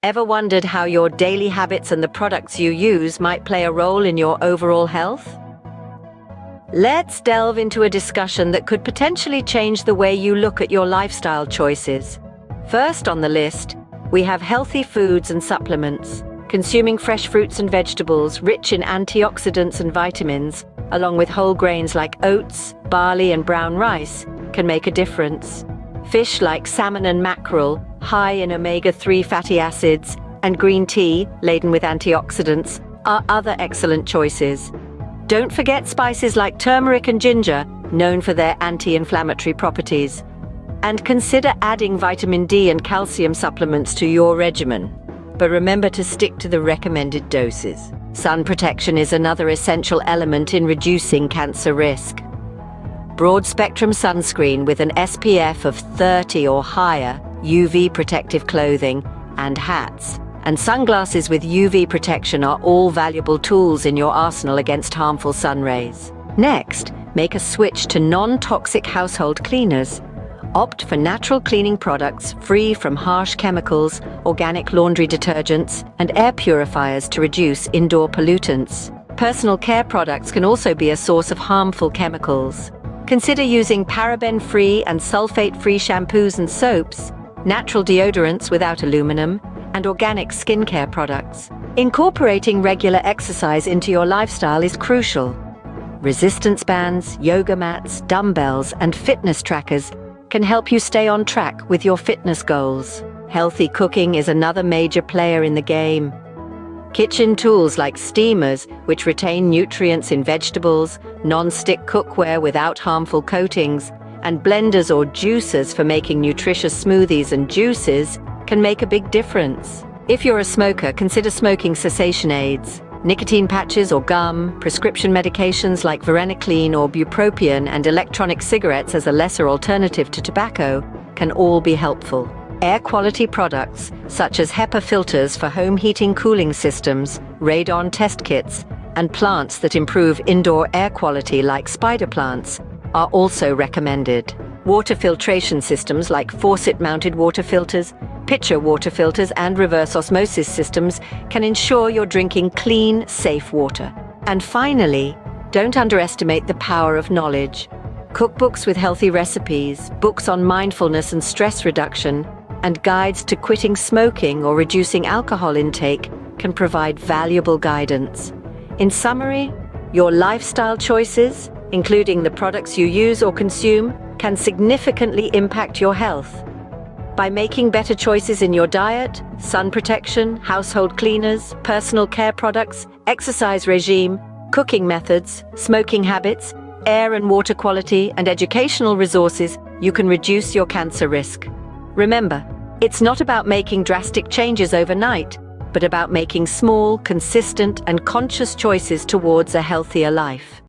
Ever wondered how your daily habits and the products you use might play a role in your overall health? Let's delve into a discussion that could potentially change the way you look at your lifestyle choices. First on the list, we have healthy foods and supplements. Consuming fresh fruits and vegetables rich in antioxidants and vitamins, along with whole grains like oats, barley, and brown rice, can make a difference. Fish like salmon and mackerel, high in omega-3 fatty acids, and green tea, laden with antioxidants, are other excellent choices. Don't forget spices like turmeric and ginger, known for their anti-inflammatory properties. And consider adding vitamin D and calcium supplements to your regimen. But remember to stick to the recommended doses. Sun protection is another essential element in reducing cancer risk. Broad-spectrum sunscreen with an SPF of 30 or higher, UV protective clothing, and hats, and sunglasses with UV protection are all valuable tools in your arsenal against harmful sun rays. Next, make a switch to non-toxic household cleaners. Opt for natural cleaning products free from harsh chemicals, organic laundry detergents, and air purifiers to reduce indoor pollutants. Personal care products can also be a source of harmful chemicals. Consider using paraben-free and sulfate-free shampoos and soaps, natural deodorants without aluminum, and organic skincare products. Incorporating regular exercise into your lifestyle is crucial. Resistance bands, yoga mats, dumbbells, and fitness trackers can help you stay on track with your fitness goals. Healthy cooking is another major player in the game. Kitchen tools like steamers, which retain nutrients in vegetables, non-stick cookware without harmful coatings, and blenders or juicers for making nutritious smoothies and juices can make a big difference. If you're a smoker, consider smoking cessation aids. Nicotine patches or gum, prescription medications like varenicline or bupropion, and electronic cigarettes as a lesser alternative to tobacco can all be helpful. Air quality products, such as HEPA filters for home heating cooling systems, radon test kits, and plants that improve indoor air quality like spider plants, are also recommended. Water filtration systems like faucet-mounted water filters, pitcher water filters, and reverse osmosis systems can ensure you're drinking clean, safe water. And finally, don't underestimate the power of knowledge. Cookbooks with healthy recipes, books on mindfulness and stress reduction, and guides to quitting smoking or reducing alcohol intake can provide valuable guidance. In summary, your lifestyle choices, including the products you use or consume, can significantly impact your health. By making better choices in your diet, sun protection, household cleaners, personal care products, exercise regime, cooking methods, smoking habits, air and water quality, and educational resources, you can reduce your cancer risk. Remember, it's not about making drastic changes overnight, but about making small, consistent, and conscious choices towards a healthier life.